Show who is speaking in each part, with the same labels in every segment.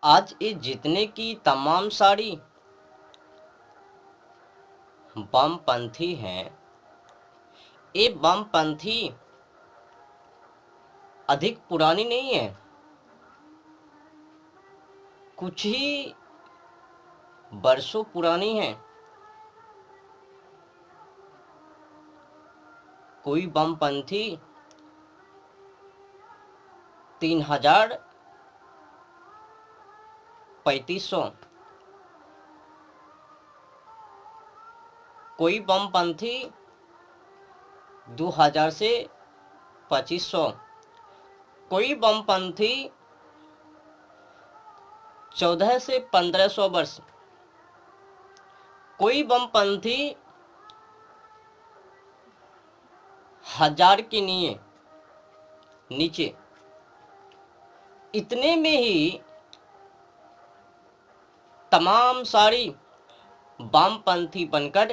Speaker 1: आज ये जितने की तमाम सारी वामपंथी हैं, ये वामपंथी अधिक पुरानी नहीं है, कुछ ही वर्षों पुरानी है। कोई वामपंथी 3000 3500, कोई वामपंथी 2000 से 2500, कोई वामपंथी 14 से 1500 वर्ष, कोई वामपंथी 1000 के नीचे। इतने में ही तमाम सारी वामपंथी बनकर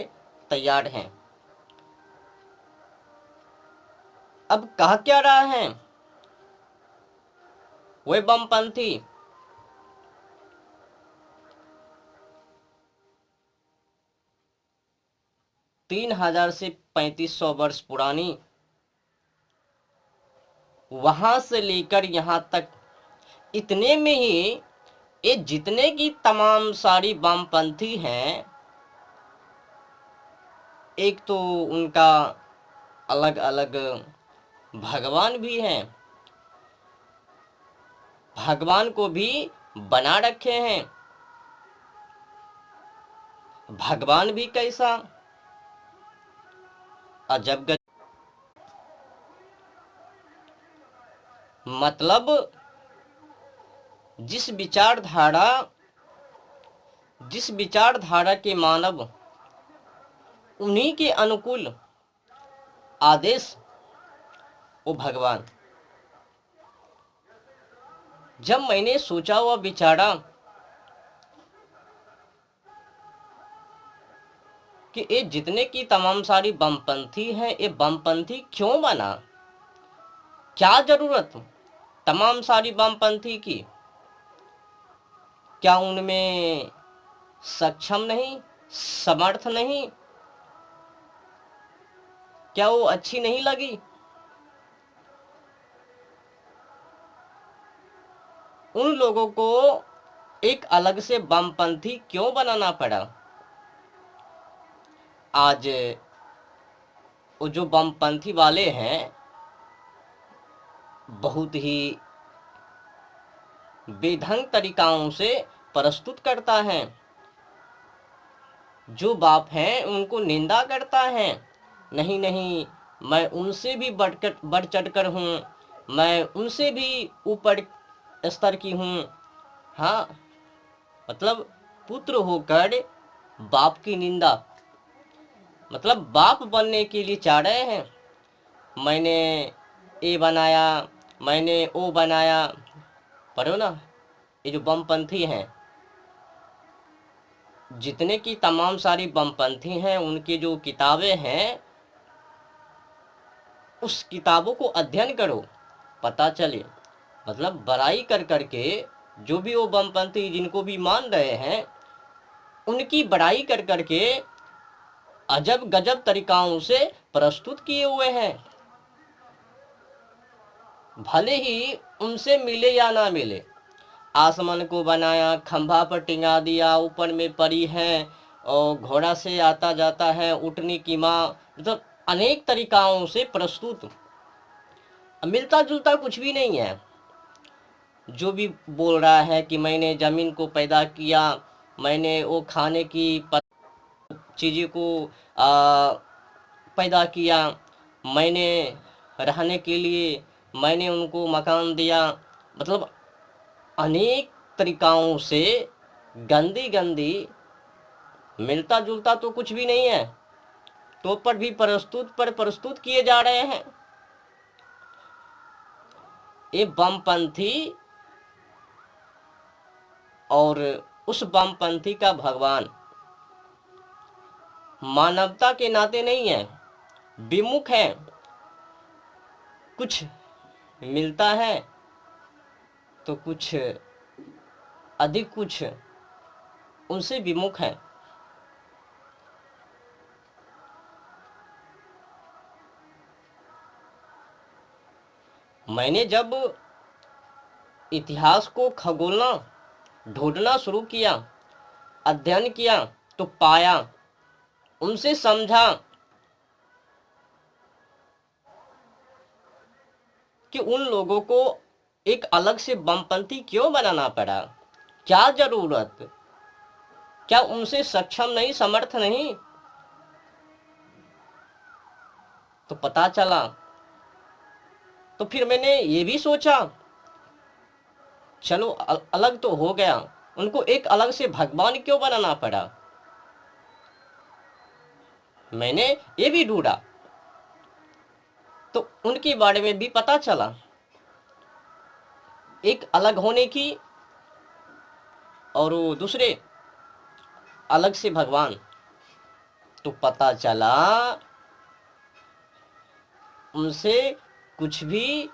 Speaker 1: तैयार हैं। अब कह क्या रहा है वे वामपंथी? 3000 से 3500 वर्ष पुरानी, वहां से लेकर यहां तक, इतने में ही ये जितने की तमाम सारी वामपंथी हैं, एक तो उनका अलग अलग भगवान भी हैं, भगवान को भी बना रखे हैं। भगवान भी कैसा अजब गजब, मतलब जिस विचारधारा के मानव उन्हीं के अनुकूल आदेश वो भगवान। जब मैंने सोचा हुआ विचारा कि ये जितने की तमाम सारी वामपंथी हैं, ये वामपंथी क्यों बना, क्या जरूरत तमाम सारी वामपंथी की? क्या उनमें सक्षम नहीं, समर्थ नहीं? क्या वो अच्छी नहीं लगी? उन लोगों को एक अलग से वामपंथी क्यों बनाना पड़ा? आज वो जो वामपंथी वाले हैं, बहुत ही बेढंग तरीकाओं से प्रस्तुत करता है। जो बाप हैं उनको निंदा करता है। नहीं नहीं, मैं उनसे भी बढ़ चढ़कर हूँ, मैं उनसे भी ऊपर स्तर की हूँ। हाँ, मतलब पुत्र होकर बाप की निंदा, मतलब बाप बनने के लिए चाह रहे हैं। मैंने ए बनाया, मैंने ओ बनाया। पढ़ो ना, ये जो वामपंथी हैं, जितने की तमाम सारी वामपंथी हैं, उनकी जो किताबें हैं, उस किताबों को अध्ययन करो, पता चले। मतलब बड़ाई कर करके जो भी वो वामपंथी जिनको भी मान रहे हैं, उनकी बड़ाई कर करके अजब गजब तरीकाओं से प्रस्तुत किए हुए हैं। भले ही उनसे मिले या ना मिले। आसमान को बनाया, खंभा पर टिंगा दिया, ऊपर में परी है और घोड़ा से आता जाता है, उठने की माँ, मतलब अनेक तरीकाओं से प्रस्तुत, मिलता जुलता कुछ भी नहीं है। जो भी बोल रहा है कि मैंने ज़मीन को पैदा किया, मैंने वो खाने की चीज़ों को पैदा किया, मैंने रहने के लिए मैंने उनको मकान दिया, मतलब अनेक तरीकाओं से गंदी गंदी, मिलता जुलता तो कुछ भी नहीं है, तो पर भी प्रस्तुत किए जा रहे हैं। ये वामपंथी और उस वामपंथी का भगवान मानवता के नाते नहीं है, विमुख है। कुछ मिलता है तो कुछ अधिक कुछ उनसे विमुख हैं। मैंने जब इतिहास को खगोलना ढूंढना शुरू किया, अध्ययन किया, तो पाया, उनसे समझा कि उन लोगों को एक अलग से बमपंथी क्यों बनाना पड़ा, क्या जरूरत, क्या उनसे सक्षम नहीं, समर्थ नहीं। तो पता चला, तो फिर मैंने ये भी सोचा, चलो अलग तो हो गया, उनको एक अलग से भगवान क्यों बनाना पड़ा। मैंने ये भी ढूंढा, तो उनके बारे में भी पता चला, एक अलग होने की और वो दूसरे अलग से भगवान। तो पता चला उनसे कुछ भी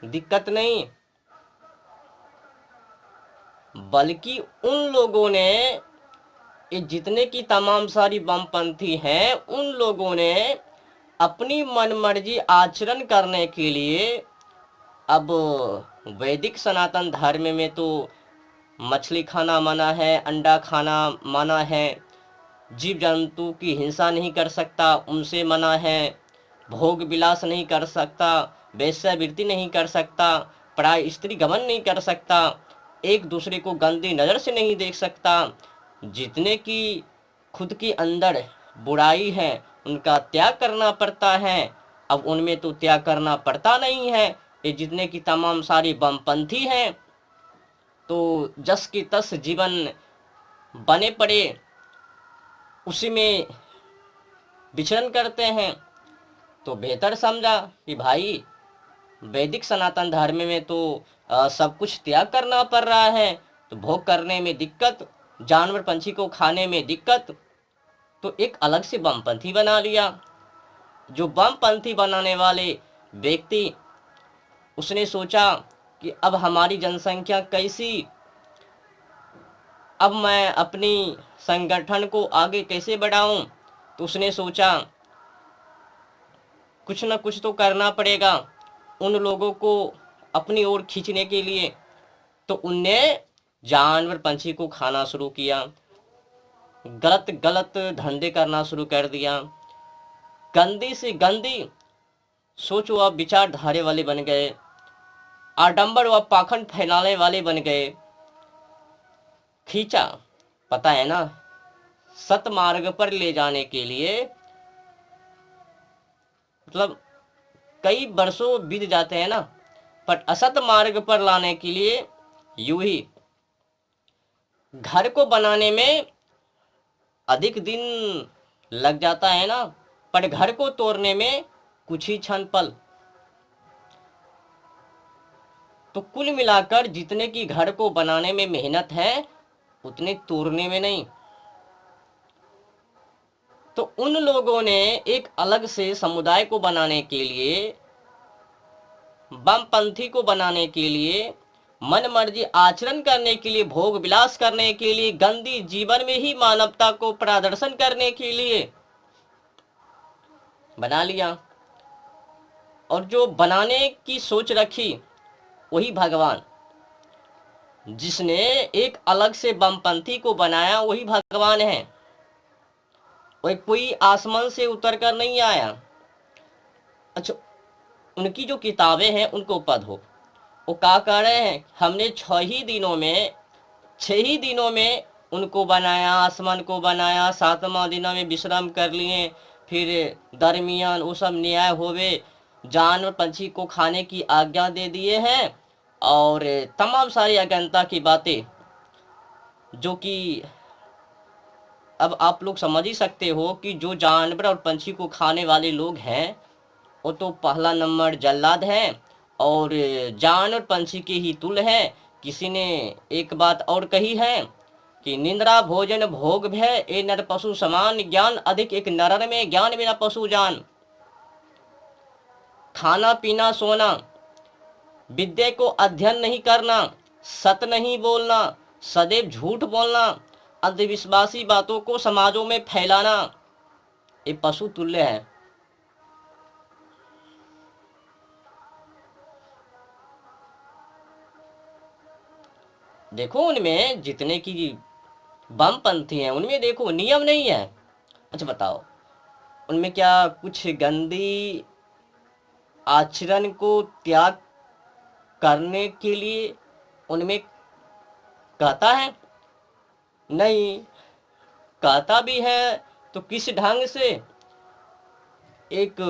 Speaker 1: दिक्कत नहीं, बल्कि उन लोगों ने, ये जितने की तमाम सारी वामपंथी हैं, उन लोगों ने अपनी मनमर्जी आचरण करने के लिए, अब वैदिक सनातन धर्म में तो मछली खाना मना है, अंडा खाना मना है, जीव जंतु की हिंसा नहीं कर सकता, उनसे मना है, भोग विलास नहीं कर सकता, वेश्यावृत्ति नहीं कर सकता, पराय स्त्री गमन नहीं कर सकता, एक दूसरे को गंदी नज़र से नहीं देख सकता, जितने की खुद के अंदर बुराई है उनका त्याग करना पड़ता है। अब उनमें तो त्याग करना पड़ता नहीं है, ये जितने की तमाम सारी वामपंथी हैं तो जस की तस जीवन बने पड़े उसी में विचरण करते हैं। तो बेहतर समझा कि भाई वैदिक सनातन धर्म में तो सब कुछ त्याग करना पड़ रहा है, तो भोग करने में दिक्कत, जानवर पंछी को खाने में दिक्कत, तो एक अलग से वामपंथी बना लिया। जो वामपंथी बनाने वाले व्यक्ति, उसने सोचा कि अब हमारी जनसंख्या कैसी, अब मैं अपनी संगठन को आगे कैसे बढ़ाऊं। तो उसने सोचा कुछ न कुछ तो करना पड़ेगा उन लोगों को अपनी ओर खींचने के लिए। तो उनने जानवर पंछी को खाना शुरू किया, गलत गलत धंधे करना शुरू कर दिया, गंदी से गंदी सोचो अब विचारधारे वाले बन गए, आडंबर व पाखंड फैलाने वाले बन गए। खींचा, पता है ना, सतमार्ग पर ले जाने के लिए मतलब कई वर्षों बीत जाते हैं ना, पर असत मार्ग पर लाने के लिए यूं ही घर को बनाने में अधिक दिन लग जाता है ना, पर घर को तोड़ने में कुछ ही क्षण पल। तो कुल मिलाकर जितने की घर को बनाने में मेहनत है उतने तोड़ने में नहीं। तो उन लोगों ने एक अलग से समुदाय को बनाने के लिए, वामपंथी को बनाने के लिए, मन मर्जी आचरण करने के लिए, भोग विलास करने के लिए, गंदी जीवन में ही मानवता को प्रदर्शन करने के लिए बना लिया। और जो बनाने की सोच रखी वही भगवान, जिसने एक अलग से वामपंथी को बनाया वही भगवान है। वही कोई आसमान से उतर कर नहीं आया। अच्छा, उनकी जो किताबें हैं उनको पढ़ो, वो क्या कह रहे हैं, हमने 6 ही दिनों में उनको बनाया, आसमान को बनाया, 7वां दिनों में विश्राम कर लिए, फिर दरमियान वो सब न्याय होवे, जानवर पंछी को खाने की आज्ञा दे दिए हैं, और तमाम सारी अज्ञानता की बातें जो कि अब आप लोग समझ ही सकते हो कि जो जानवर और पंछी को खाने वाले लोग हैं वो तो पहला नंबर जल्लाद हैं और जानवर पंछी के ही तुल है। किसी ने एक बात और कही है कि निंद्रा भोजन भोग भय ए नर पशु समान, ज्ञान अधिक एक नरर में ज्ञान बिना पशु जान। खाना पीना सोना, विद्या को अध्ययन नहीं करना, सत नहीं बोलना, सदैव झूठ बोलना, अंधविश्वासी बातों को समाजों में फैलाना, ये पशु तुल्य है। देखो उनमें जितने की वामपंथी हैं उनमें देखो नियम नहीं है। अच्छा बताओ, उनमें क्या कुछ गंदी आचरण को त्याग करने के लिए उनमें कहता है? नहीं। कहता भी है तो किस ढंग से? एक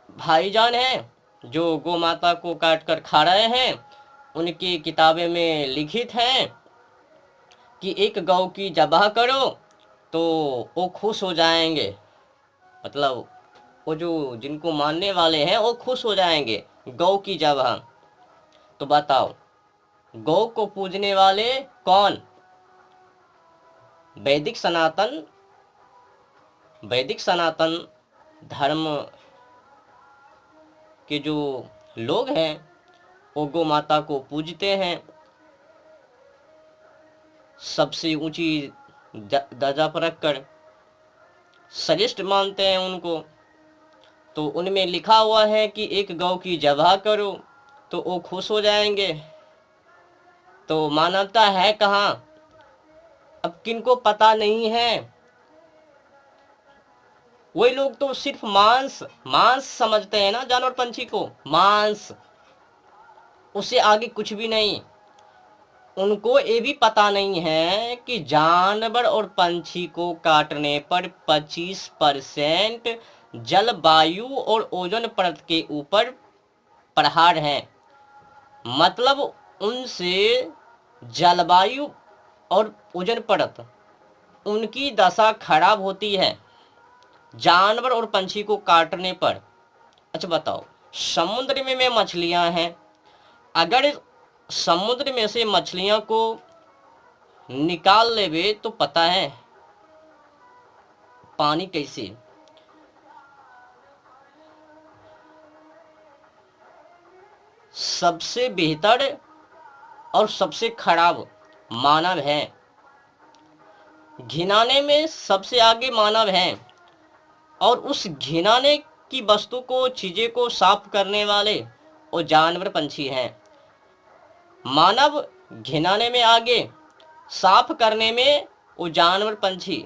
Speaker 1: भाईजान है जो गौ माता को काट कर खा रहे हैं, उनकी किताबें में लिखित है कि एक गौ की ज़बाह करो तो वो खुश हो जाएंगे। मतलब वो जो जिनको मानने वाले हैं वो खुश हो जाएंगे गौ की ज़बाह। तो बताओ, गौ को पूजने वाले कौन? वैदिक सनातन धर्म के जो लोग हैं वो गौ माता को पूजते हैं, सबसे ऊंची दर्जा पर रखकर श्रेष्ठ मानते हैं उनको। तो उनमें लिखा हुआ है कि एक गौ की ज़बाह करो तो वो खुश हो जाएंगे। तो मानवता है कहाँ? अब किनको पता नहीं है, वही लोग तो सिर्फ मांस मांस समझते हैं ना, जानवर पंछी को मांस, उससे आगे कुछ भी नहीं। उनको ये भी पता नहीं है कि जानवर और पंछी को काटने पर 25% जलवायु और ओजोन परत के ऊपर प्रहार है। मतलब उनसे जलवायु और ओजोन परत उनकी दशा खराब होती है जानवर और पंछी को काटने पर। अच्छा बताओ, समुद्र में मछलियां हैं, अगर समुद्र में से मछलियां को निकाल लेवे तो पता है पानी कैसे? सबसे बेहतर और सबसे खराब मानव है, घिनाने में सबसे आगे मानव है, और उस घिनाने की वस्तु को चीज़ें को साफ करने वाले वो जानवर पंछी हैं। मानव घिनाने में आगे, साफ करने में वो जानवर पंछी।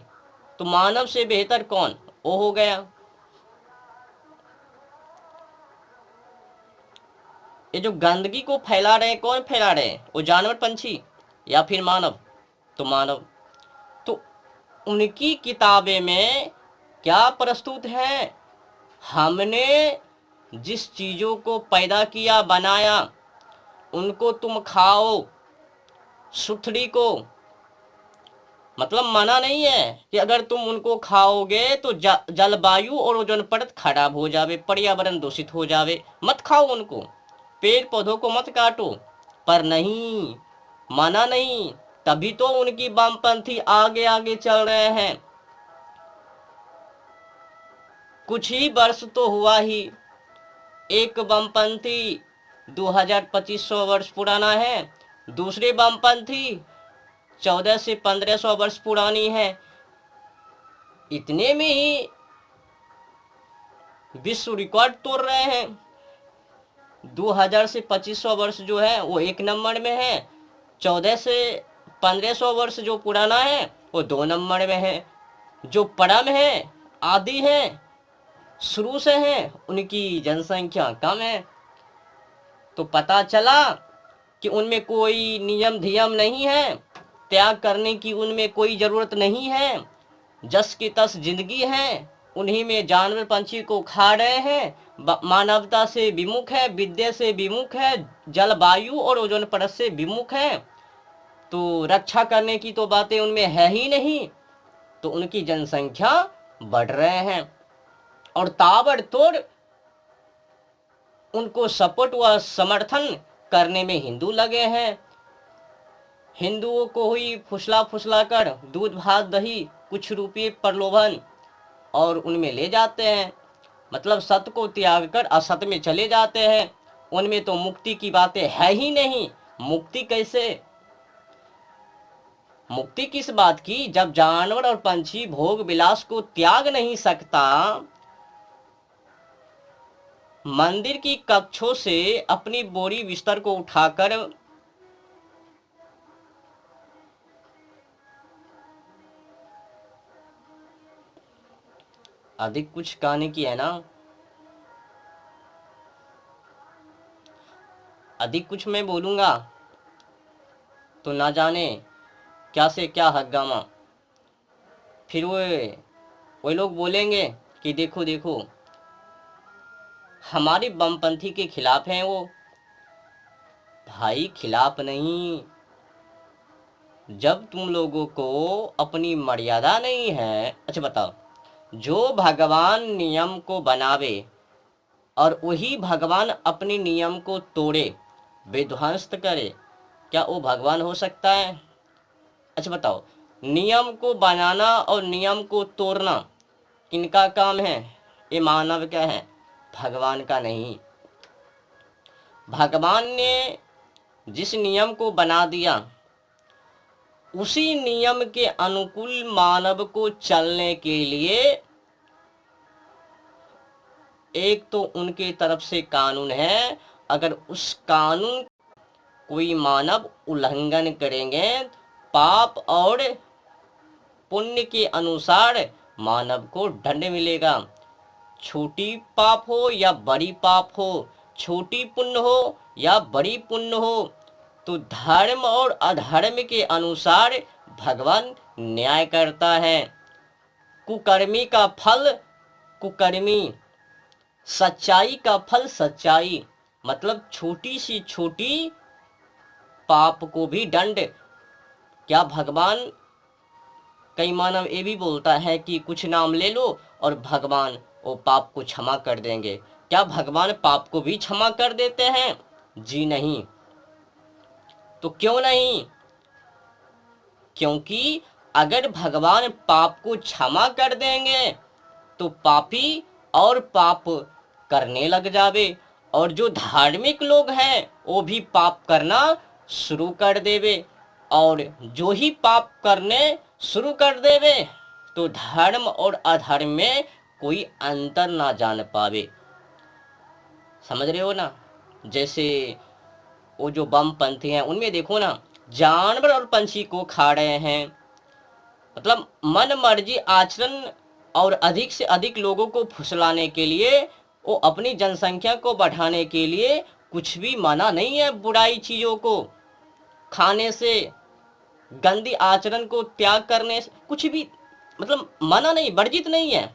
Speaker 1: तो मानव से बेहतर कौन? वो हो गया। ये जो गंदगी को फैला रहे हैं, कौन फैला रहे हैं? वो जानवर पंछी या फिर मानव? तो मानव। तो उनकी किताबें में क्या प्रस्तुत है? हमने जिस चीज़ों को पैदा किया, बनाया, उनको तुम खाओ, सुथड़ी को। मतलब मना नहीं है कि अगर तुम उनको खाओगे तो जलवायु और ओजोन परत खराब हो जावे, पर्यावरण दूषित हो जावे, मत खाओ उनको, पेड़ पौधों को मत काटो। पर नहीं, मना नहीं, तभी तो उनकी वामपंथी आगे आगे चल रहे हैं। कुछ ही वर्ष तो हुआ ही, एक वामपंथी 2500 वर्ष पुराना है, दूसरे वामपंथी 1400 से 1500 वर्ष पुरानी है। इतने में ही विश्व रिकॉर्ड तोड़ रहे हैं। 2000 से 2500 वर्ष जो है वो एक नंबर में है, 1400 से 1500 वर्ष जो पुराना है वो 2 नंबर में है। जो परम है, आदि है, शुरू से है, उनकी जनसंख्या कम है। तो पता चला कि उनमें कोई नियम धियम नहीं है, त्याग करने की उनमें कोई ज़रूरत नहीं है, जस की तस जिंदगी है, उन्हीं में जानवर पंछी को खा रहे हैं, मानवता से विमुख है, विद्या से विमुख है, जलवायु और ओजोन परत से विमुख है। तो रक्षा करने की तो बातें उनमें है ही नहीं। तो उनकी जनसंख्या बढ़ रहे हैं और ताबड़तोड़ उनको सपोर्ट व समर्थन करने में हिंदू लगे हैं। हिंदुओं को हुई फुसला फुसला कर दूध भात दही कुछ रुपये प्रलोभन और उनमें ले जाते हैं। मतलब सत्य को त्याग कर असत्य में चले जाते हैं। उनमें तो मुक्ति की बातें है ही नहीं, मुक्ति कैसे? मुक्ति किस बात की? जब जानवर और पंछी भोग विलास को त्याग नहीं सकता, मंदिर की कक्षों से अपनी बोरी बिस्तर को उठाकर अधिक कुछ कहने की है ना, अधिक कुछ मैं बोलूंगा तो ना जाने क्या से क्या हंगामा। फिर वो लोग बोलेंगे कि देखो देखो हमारे बमपंथी के खिलाफ हैं वो। भाई खिलाफ नहीं, जब तुम लोगों को अपनी मर्यादा नहीं है। अच्छा बताओ, जो भगवान नियम को बनावे और वही भगवान अपने नियम को तोड़े, विध्वंस करे, क्या वो भगवान हो सकता है? अच्छा बताओ, नियम को बनाना और नियम को तोड़ना किनका काम है? ये मानव का है, भगवान का नहीं। भगवान ने जिस नियम को बना दिया उसी नियम के अनुकूल मानव को चलने के लिए एक तो उनके तरफ से कानून है। अगर उस कानून कोई मानव उल्लंघन करेंगे, पाप और पुण्य के अनुसार मानव को दंड मिलेगा। छोटी पाप हो या बड़ी पाप हो, छोटी पुण्य हो या बड़ी पुण्य हो, तो धर्म और अधर्म के अनुसार भगवान न्याय करता है। कुकर्मी का फल कुकर्मी, सच्चाई का फल सच्चाई। मतलब छोटी सी छोटी पाप को भी दंड। क्या भगवान, कई मानव ये भी बोलता है कि कुछ नाम ले लो और भगवान वो पाप को क्षमा कर देंगे। क्या भगवान पाप को भी क्षमा कर देते हैं? जी नहीं। तो क्यों नहीं? क्योंकि अगर भगवान पाप को क्षमा कर देंगे तो पापी और पाप करने लग जावे, और जो धार्मिक लोग हैं वो भी पाप करना शुरू कर देवे, और जो ही पाप करने शुरू कर देवे तो धर्म और अधर्म में कोई अंतर ना जान पावे। समझ रहे हो ना? जैसे वो जो बमपंथी हैं उनमें देखो ना, जानवर और पंछी को खा रहे हैं। मतलब मन मर्जी आचरण और अधिक से अधिक लोगों को फुसलाने के लिए, वो अपनी जनसंख्या को बढ़ाने के लिए कुछ भी मना नहीं है। बुराई चीज़ों को खाने से, गंदी आचरण को त्याग करने से कुछ भी मतलब मना नहीं, वर्जित नहीं है।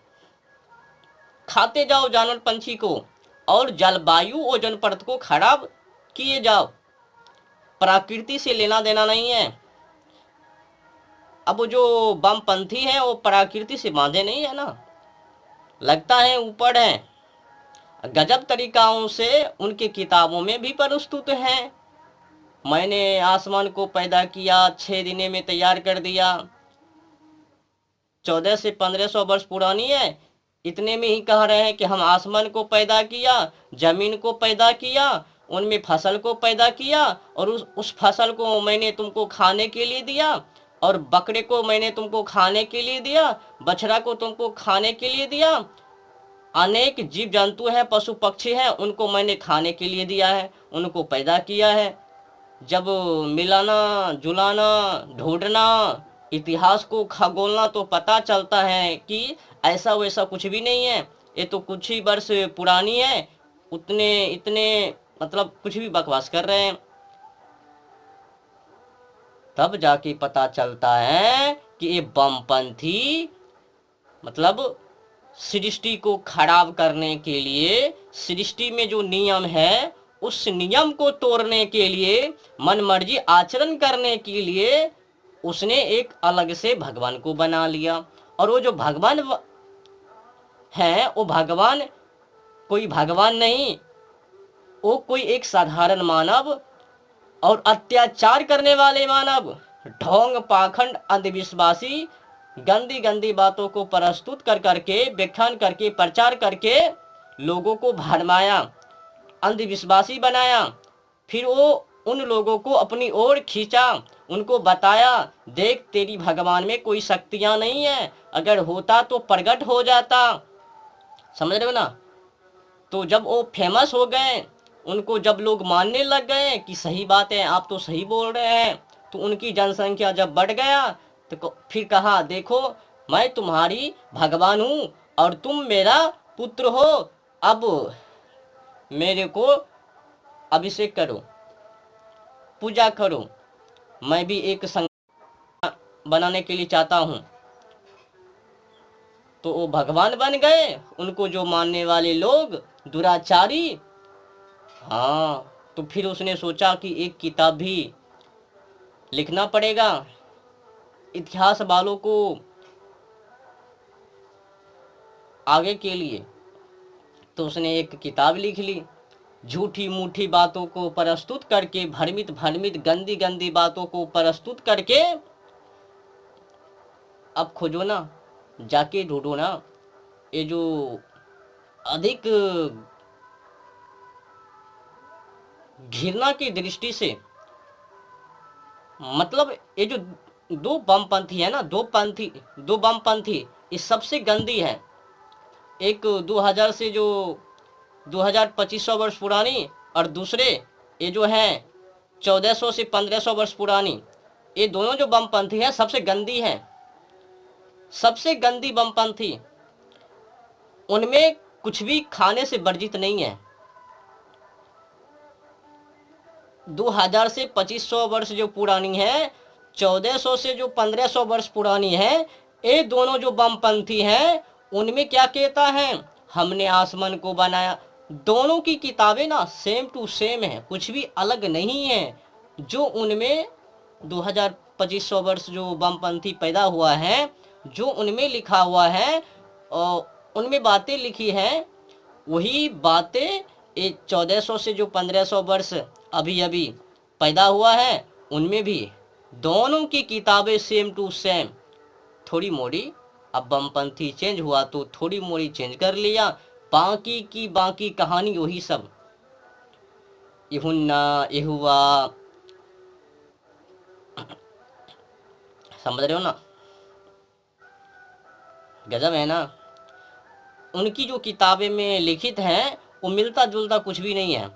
Speaker 1: खाते जाओ जानवर पंछी को और जलवायु ओजोन परत को खराब किए जाओ। प्रकृति से लेना देना नहीं है। अब वो जो बमपंथी हैं वो प्रकृति से बांधे नहीं है ना, लगता है ऊपर है। गजब तरीकाओं से उनके किताबों में भी प्रस्तुत हैं। मैंने आसमान को पैदा किया, 6 दिन में तैयार कर दिया। 1400 से 1500 वर्ष पुरानी है, इतने में ही कह रहे हैं कि हम आसमान को पैदा किया, जमीन को पैदा किया, उनमें फसल को पैदा किया, और उस फसल को मैंने तुमको खाने के लिए दिया, और बकरे को मैंने तुमको खाने के लिए दिया, बछड़ा को तुमको खाने के लिए दिया। अनेक जीव जंतु हैं, पशु पक्षी हैं, उनको मैंने खाने के लिए दिया है, उनको पैदा किया है। जब मिलाना जुलाना ढूंढना, इतिहास को खगोलना तो पता चलता है कि ऐसा वैसा कुछ भी नहीं है, ये तो कुछ ही वर्ष पुरानी है। उतने इतने मतलब कुछ भी बकवास कर रहे हैं। तब जाके पता चलता है कि ये बमपंथी मतलब सृष्टि को खराब करने के लिए, सृष्टि में जो नियम है उस नियम को तोड़ने के लिए, मनमर्जी आचरण करने के लिए उसने एक अलग से भगवान को बना लिया। और वो जो भगवान है वो भगवान कोई भगवान नहीं, वो कोई एक साधारण मानव और अत्याचार करने वाले मानव, ढोंग पाखंड अंधविश्वासी, गंदी गंदी बातों को प्रस्तुत कर करके, व्याख्यान करके, प्रचार करके लोगों को भरमाया, अंधविश्वासी बनाया। फिर वो उन लोगों को अपनी ओर खींचा, उनको बताया देख तेरी भगवान में कोई शक्तियां नहीं है, अगर होता तो प्रकट हो जाता। समझ रहे हो ना। तो जब वो फेमस हो गए, उनको जब लोग मानने लग गए कि सही बात है, आप तो सही बोल रहे हैं, तो उनकी जनसंख्या जब बढ़ गया तो फिर कहा देखो मैं तुम्हारी भगवान हूँ और तुम मेरा पुत्र हो, अब मेरे को अभिषेक करो, पूजा करो, मैं भी एक संघ बनाने के लिए चाहता हूँ। तो वो भगवान बन गए, उनको जो मानने वाले लोग दुराचारी। हाँ, तो फिर उसने सोचा कि एक किताब भी लिखना पड़ेगा इतिहास वालों को आगे के लिए। तो उसने एक किताब लिख ली, झूठी मूठी बातों को प्रस्तुत करके, भ्रमित भ्रमित गंदी गंदी बातों को प्रस्तुत करके। अब खोजो ना, जाके ढूंढो ना, ये जो अधिक घृणा की दृष्टि से, मतलब ये जो दो बमपंथी है ना, दो बमपंथी, ये सबसे गंदी है। एक 2000 से जो 2500 वर्ष पुरानी, और दूसरे ये जो है 1400 से 1500 वर्ष पुरानी। ये दोनों जो बमपंथी है सबसे गंदी है, सबसे गंदी बमपंथी। उनमें कुछ भी खाने से वर्जित नहीं है। 2000 से 2500 वर्ष जो पुरानी है, 1400 से जो 1500 वर्ष पुरानी है, ये दोनों जो बमपंथी हैं उनमें क्या कहता है, हमने आसमान को बनाया। दोनों की किताबें ना सेम टू सेम है, कुछ भी अलग नहीं है। जो उनमें 2500 वर्ष जो बमपंथी पैदा हुआ है, जो उनमें लिखा हुआ है और उनमें बातें लिखी हैं, वही बातें ये 1400 से जो 1500 वर्ष अभी अभी पैदा हुआ है उनमें भी। दोनों की किताबें सेम टू सेम। थोड़ी मोड़ी अब बमपंथी चेंज हुआ तो थोड़ी मोड़ी चेंज कर लिया, बाकी की बाकी कहानी वही सब। यूहन्ना, यहोवा, समझ रहे हो ना, गजब है ना। उनकी जो किताबें में लिखित हैं वो मिलता जुलता कुछ भी नहीं है।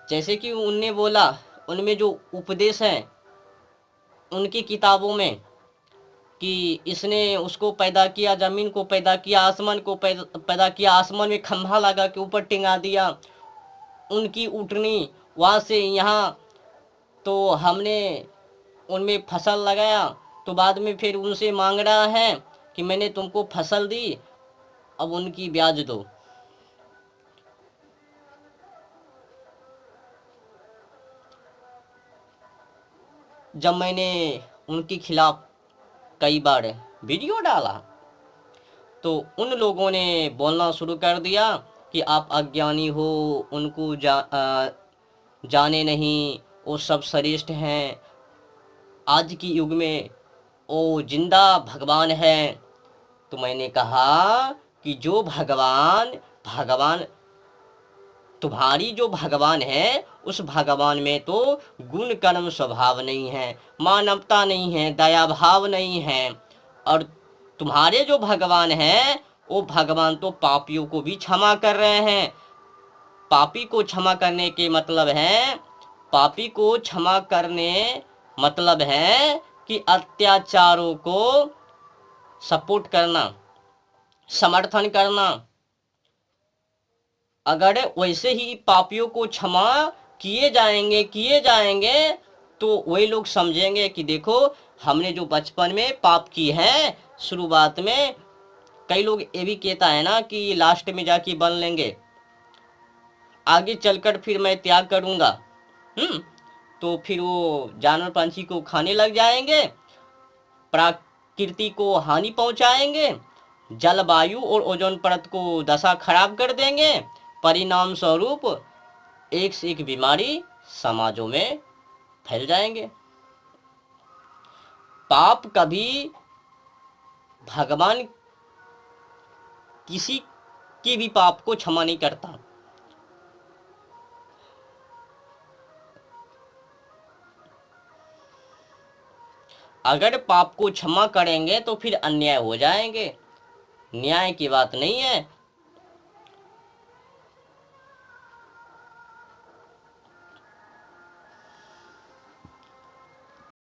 Speaker 1: जैसे कि उनने बोला, उनमें जो उपदेश है उनकी किताबों में कि इसने उसको पैदा किया, जमीन को पैदा किया, आसमान को पैदा किया, आसमान में खंभा लगा के ऊपर टिंगा दिया, उनकी उठनी वहाँ से यहाँ, तो हमने उनमें फसल लगाया, तो बाद में फिर उनसे मांग रहा है कि मैंने तुमको फसल दी, अब उनकी ब्याज दो। जब मैंने उनके खिलाफ कई बार वीडियो डाला तो उन लोगों ने बोलना शुरू कर दिया कि आप अज्ञानी हो, उनको जाने नहीं, वो सब श्रेष्ठ हैं, आज की युग में वो जिंदा भगवान है। तो मैंने कहा कि जो भगवान तुम्हारी जो भगवान है, उस भगवान में तो गुण कर्म स्वभाव नहीं है, मानवता नहीं है, दया भाव नहीं है। और तुम्हारे जो भगवान है वो भगवान तो पापियों को भी क्षमा कर रहे हैं। पापी को क्षमा करने के मतलब है, पापी को क्षमा करने मतलब है कि अत्याचारों को सपोर्ट करना, समर्थन करना। अगर वैसे ही पापियों को क्षमा किए जाएंगे तो वही लोग समझेंगे कि देखो हमने जो बचपन में पाप की है, शुरुआत में। कई लोग ये भी कहता है ना कि लास्ट में जाके बन लेंगे, आगे चलकर फिर मैं त्याग करूंगा। तो फिर वो जानवर पंछी को खाने लग जाएंगे, प्रकृति को हानि पहुंचाएंगे, जलवायु और ओजोन परत को दशा खराब कर देंगे। परिणाम स्वरूप एक से एक बीमारी समाजों में फैल जाएंगे। पाप कभी भगवान किसी के भी पाप को क्षमा नहीं करता। अगर पाप को क्षमा करेंगे तो फिर अन्याय हो जाएंगे। न्याय की बात नहीं है